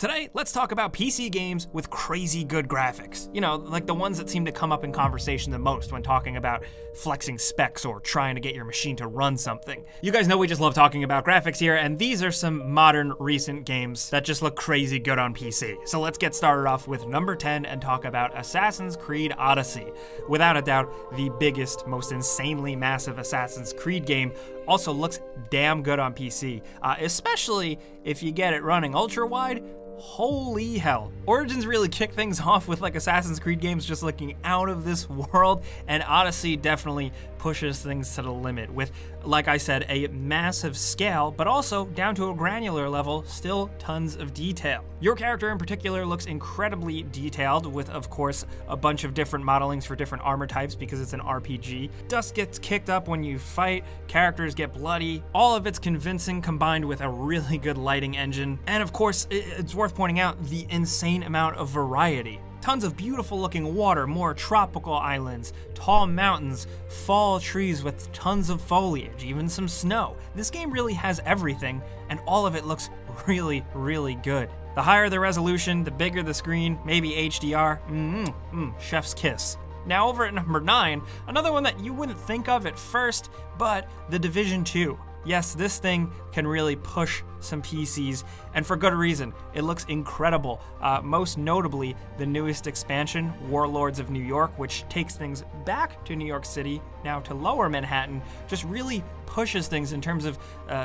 Today, let's talk about PC games with crazy good graphics. You know, like the ones that seem to come up in conversation the most when talking about flexing specs or trying to get your machine to run something. You guys know we just love talking about graphics here, and these are some modern, recent games that just look crazy good on PC. So let's get started off with number 10 and talk about Assassin's Creed Odyssey. Without a doubt, the biggest, most insanely massive Assassin's Creed game. Also looks damn good on PC, especially if you get it running ultra-wide. Holy hell. Origins really kicked things off with like Assassin's Creed games just looking out of this world, and Odyssey definitely pushes things to the limit with, like I said, a massive scale, but also down to a granular level, still tons of detail. Your character in particular looks incredibly detailed with, of course, a bunch of different modelings for different armor types because it's an RPG. Dust gets kicked up when you fight, characters get bloody, all of it's convincing combined with a really good lighting engine, and of course, it's worth pointing out the insane amount of variety. Tons of beautiful looking water, more tropical islands, tall mountains, fall trees with tons of foliage, even some snow. This game really has everything, and all of it looks really, really good. The higher the resolution, the bigger the screen, maybe HDR, chef's kiss. Now over at number 9, another one that you wouldn't think of at first, but The Division 2. Yes, this thing can really push some PCs, and for good reason. It looks incredible. Most notably, the newest expansion, Warlords of New York, which takes things back to New York City, now to Lower Manhattan, just really pushes things in terms of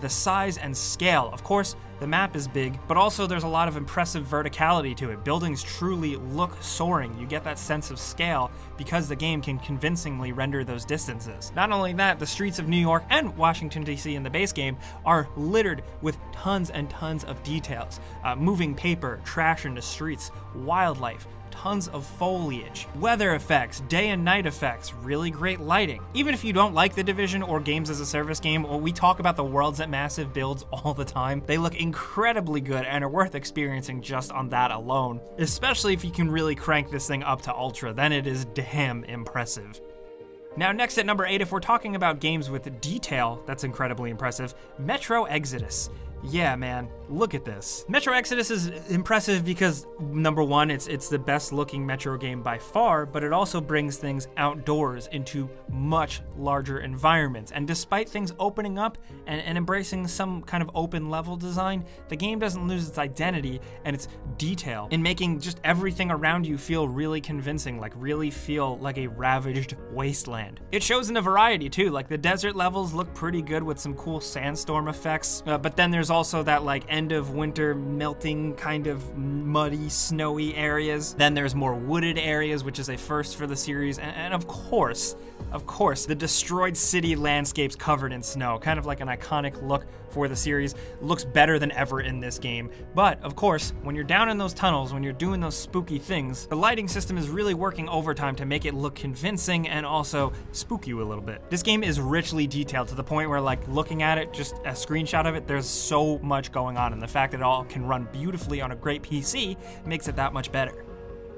the size and scale. Of course, the map is big, but also there's a lot of impressive verticality to it. Buildings truly look soaring. You get that sense of scale because the game can convincingly render those distances. Not only that, the streets of New York and Washington, D.C. in the base game are littered with tons and tons of details. Moving paper, trash in the streets, wildlife, tons of foliage, weather effects, day and night effects, really great lighting. Even if you don't like The Division or games as a service game, or we talk about the worlds at massive builds all the time, they look incredibly good and are worth experiencing just on that alone. Especially if you can really crank this thing up to ultra, then it is damn impressive. Now next at number 8, if we're talking about games with detail that's incredibly impressive, Metro Exodus. Yeah, man, look at this. Metro Exodus is impressive because, number one, it's the best looking Metro game by far, but it also brings things outdoors into much larger environments. And despite things opening up and embracing some kind of open level design, the game doesn't lose its identity and its detail in making just everything around you feel really convincing, like really feel like a ravaged wasteland. It shows in a variety too, like the desert levels look pretty good with some cool sandstorm effects, but then there's also that like end of winter melting kind of muddy, snowy areas. Then there's more wooded areas, which is a first for the series. And of course, the destroyed city landscapes covered in snow, kind of like an iconic look for the series, looks better than ever in this game. But of course, when you're down in those tunnels, when you're doing those spooky things, the lighting system is really working overtime to make it look convincing and also spook you a little bit. This game is richly detailed to the point where, like, looking at it, just a screenshot of it, there's so much going on, and the fact that it all can run beautifully on a great PC makes it that much better.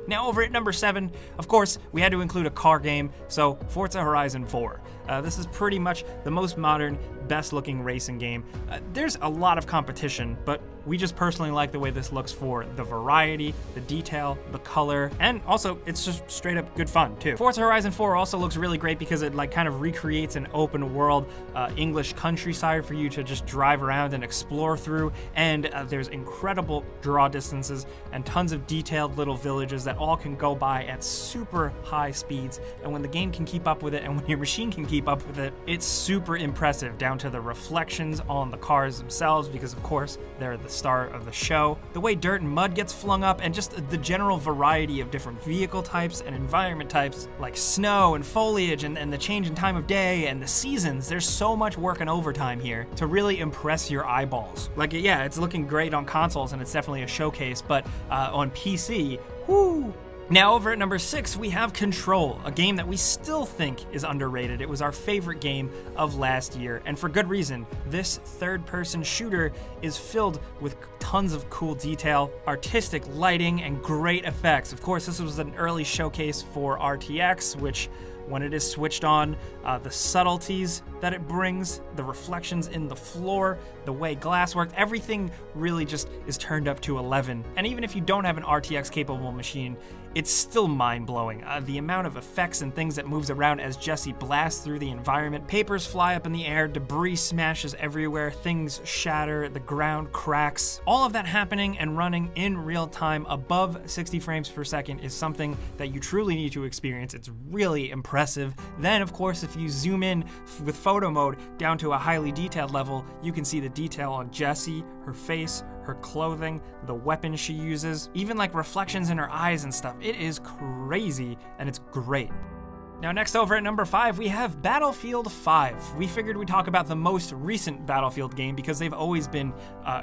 Now over at number 7, of course, we had to include a car game, so Forza Horizon 4. This is pretty much the most modern, best looking racing game. There's a lot of competition, but we just personally like the way this looks for the variety, the detail, the color, and also it's just straight up good fun too. Forza Horizon 4 also looks really great because it like kind of recreates an open world English countryside for you to just drive around and explore through, and there's incredible draw distances and tons of detailed little villages that all can go by at super high speeds, and when the game can keep up with it and when your machine can keep up with it, it's super impressive, down to the reflections on the cars themselves, because of course they're the star of the show, the way dirt and mud gets flung up, and just the general variety of different vehicle types and environment types like snow and foliage and the change in time of day and the seasons. There's so much work and overtime here to really impress your eyeballs. Like, yeah, it's looking great on consoles and it's definitely a showcase, but on PC, whoo! Now over at number 6, we have Control, a game that we still think is underrated. It was our favorite game of last year, and for good reason. This third-person shooter is filled with tons of cool detail, artistic lighting, and great effects. Of course, this was an early showcase for RTX, which when it is switched on, the subtleties that it brings, the reflections in the floor, the way glass works, everything really just is turned up to 11. And even if you don't have an RTX capable machine, it's still mind-blowing. The amount of effects and things that moves around as Jesse blasts through the environment. Papers fly up in the air, debris smashes everywhere, things shatter, the ground cracks. All of that happening and running in real time above 60 frames per second is something that you truly need to experience. It's really impressive. Then, of course, if you zoom in with photo mode down to a highly detailed level, you can see the detail on Jesse, her face, her clothing, the weapon she uses, even like reflections in her eyes and stuff. It is crazy, and it's great. Now next over at number 5, we have Battlefield 5. We figured we'd talk about the most recent Battlefield game because they've always been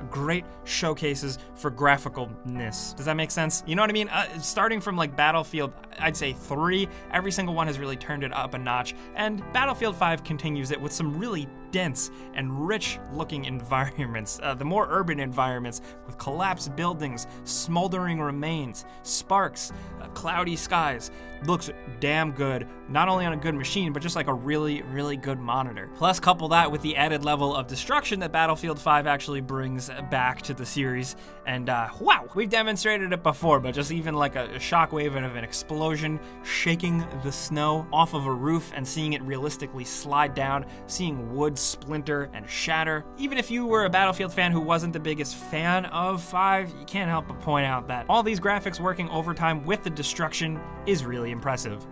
great showcases for graphicalness. Does that make sense? You know what I mean? Starting from like Battlefield, I'd say 3, every single one has really turned it up a notch, and Battlefield 5 continues it with some really dense and rich looking environments, the more urban environments with collapsed buildings, smoldering remains, sparks, cloudy skies. Looks damn good, not only on a good machine, but just like a really, really good monitor. Plus couple that with the added level of destruction that Battlefield 5 actually brings back to the series, and wow, we've demonstrated it before, but just even like a shockwave of an explosion, shaking the snow off of a roof and seeing it realistically slide down, seeing wood splinter and shatter. Even if you were a Battlefield fan who wasn't the biggest fan of 5, you can't help but point out that all these graphics working overtime with the destruction is really impressive.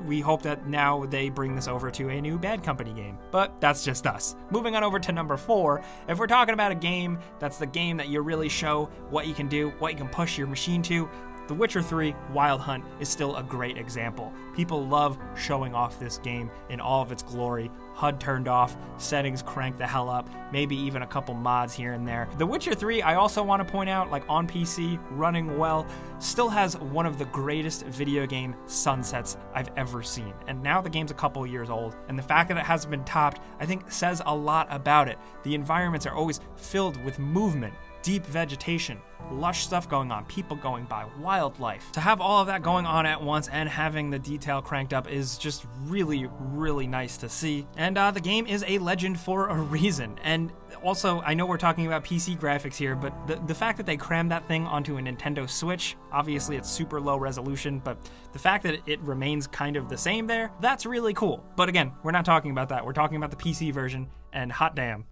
We hope that now they bring this over to a new Bad Company game, but that's just us. Moving on over to number 4, if we're talking about a game that's the game that you really show what you can do, what you can push your machine to, The Witcher 3 Wild Hunt is still a great example. People love showing off this game in all of its glory. HUD turned off, settings cranked the hell up, maybe even a couple mods here and there. The Witcher 3, I also want to point out, like on PC, running well, still has one of the greatest video game sunsets I've ever seen. And now the game's a couple years old, and the fact that it hasn't been topped, I think says a lot about it. The environments are always filled with movement, deep vegetation, lush stuff going on, people going by, wildlife. To have all of that going on at once and having the detail cranked up is just really, really nice to see. And the game is a legend for a reason. And also, I know we're talking about PC graphics here, but the fact that they crammed that thing onto a Nintendo Switch, obviously it's super low resolution, but the fact that it remains kind of the same there, that's really cool. But again, we're not talking about that. We're talking about the PC version, and hot damn.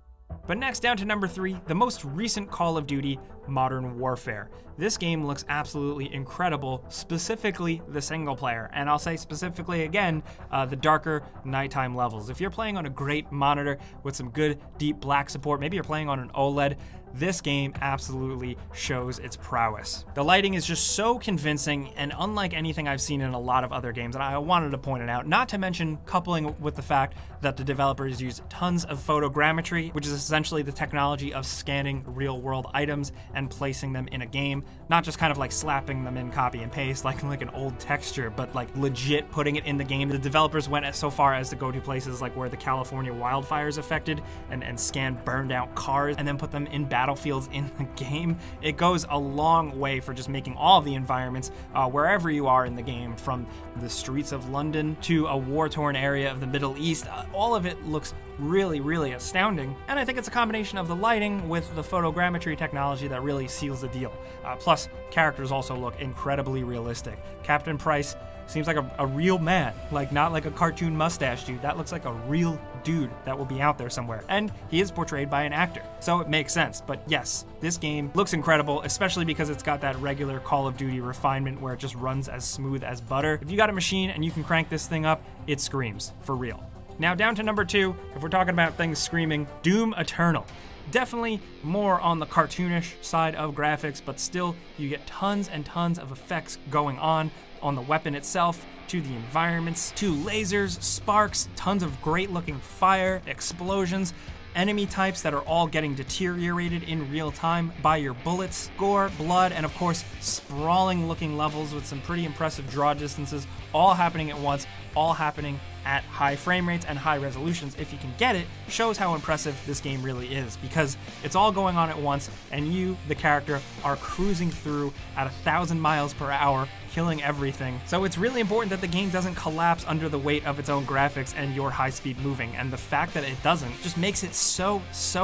But next, down to number 3, the most recent Call of Duty, Modern Warfare. This game looks absolutely incredible, specifically the single player, and I'll say specifically again, the darker nighttime levels. If you're playing on a great monitor with some good deep black support, maybe you're playing on an OLED, this game absolutely shows its prowess. The lighting is just so convincing and unlike anything I've seen in a lot of other games, and I wanted to point it out, not to mention coupling with the fact that the developers use tons of photogrammetry, which is essentially the technology of scanning real-world items and placing them in a game, not just kind of like slapping them in copy and paste like an old texture, but like legit putting it in the game. The developers went so far as to go to places like where the California wildfires affected and scan burned out cars and then put them in battlefields in the game. It goes a long way for just making all of the environments, wherever you are in the game, from the streets of London to a war-torn area of the Middle East, all of it looks really, really astounding. And I think it's a combination of the lighting with the photogrammetry technology that really seals the deal. Plus, characters also look incredibly realistic. Captain Price seems like a real man, like not like a cartoon mustache dude. That looks like a real dude that will be out there somewhere. And he is portrayed by an actor, so it makes sense. But yes, this game looks incredible, especially because it's got that regular Call of Duty refinement where it just runs as smooth as butter. If you got a machine and you can crank this thing up, it screams, for real. Now down to number 2, if we're talking about things screaming, Doom Eternal. Definitely more on the cartoonish side of graphics, but still you get tons and tons of effects going on the weapon itself, to the environments, to lasers, sparks, tons of great looking fire, explosions, enemy types that are all getting deteriorated in real time by your bullets, gore, blood, and of course sprawling looking levels with some pretty impressive draw distances, all happening at once, all happening at high frame rates and high resolutions if you can get it, shows how impressive this game really is, because it's all going on at once and you, the character, are cruising through at 1,000 miles per hour, killing everything. So it's really important that the game doesn't collapse under the weight of its own graphics and your high-speed moving, and the fact that it doesn't just makes it so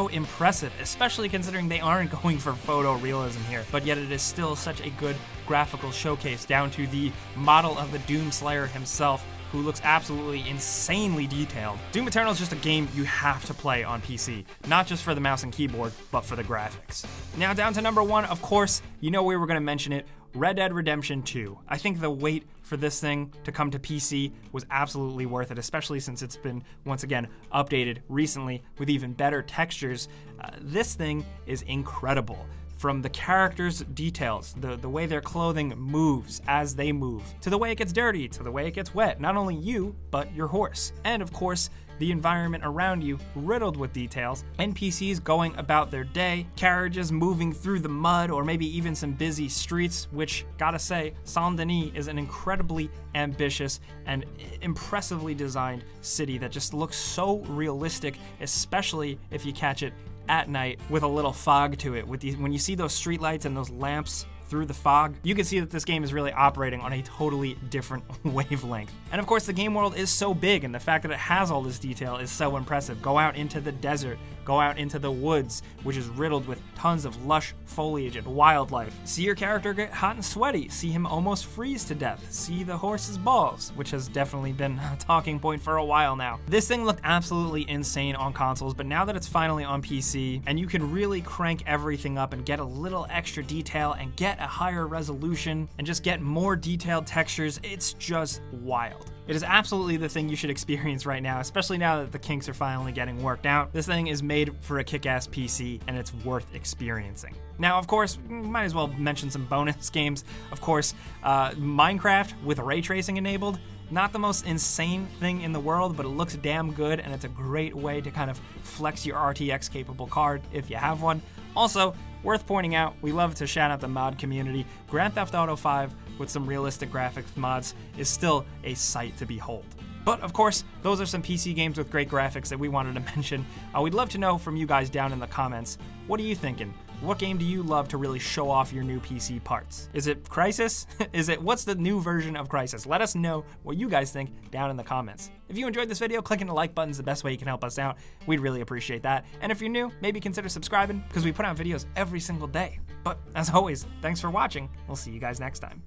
impressive, especially considering they aren't going for photorealism here, but yet it is still such a good graphical showcase, down to the model of the Doomslayer himself, who looks absolutely insanely detailed. Doom Eternal is just a game you have to play on PC, not just for the mouse and keyboard, but for the graphics. Now down to number 1, of course, you know we were gonna mention it, Red Dead Redemption 2. I think the wait for this thing to come to PC was absolutely worth it, especially since it's been, once again, updated recently with even better textures. This thing is incredible. From the characters' details, the way their clothing moves as they move, to the way it gets dirty, to the way it gets wet, not only you, but your horse. And of course, the environment around you riddled with details, NPCs going about their day, carriages moving through the mud, or maybe even some busy streets, which, gotta say, Saint-Denis is an incredibly ambitious and impressively designed city that just looks so realistic, especially if you catch it at night with a little fog to it. When you see those streetlights and those lamps through the fog, you can see that this game is really operating on a totally different wavelength. And of course, the game world is so big, and the fact that it has all this detail is so impressive. Go out into the desert, go out into the woods, which is riddled with tons of lush foliage and wildlife. See your character get hot and sweaty, see him almost freeze to death, see the horse's balls, which has definitely been a talking point for a while now. This thing looked absolutely insane on consoles, but now that it's finally on PC, and you can really crank everything up and get a little extra detail and get a higher resolution and just get more detailed textures, it's just wild. It is absolutely the thing you should experience right now, especially now that the kinks are finally getting worked out. This thing is made for a kick-ass PC, and it's worth experiencing. Now, of course, might as well mention some bonus games. Of course, Minecraft with ray tracing enabled. Not the most insane thing in the world, but it looks damn good, and it's a great way to kind of flex your RTX capable card if you have one. Also, worth pointing out, we love to shout out the mod community. Grand Theft Auto 5 with some realistic graphics mods is still a sight to behold. But of course, those are some PC games with great graphics that we wanted to mention. We'd love to know from you guys down in the comments, what are you thinking? What game do you love to really show off your new PC parts? Is it Crysis? What's the new version of Crysis? Let us know what you guys think down in the comments. If you enjoyed this video, clicking the like button is the best way you can help us out. We'd really appreciate that. And if you're new, maybe consider subscribing, because we put out videos every single day. But as always, thanks for watching. We'll see you guys next time.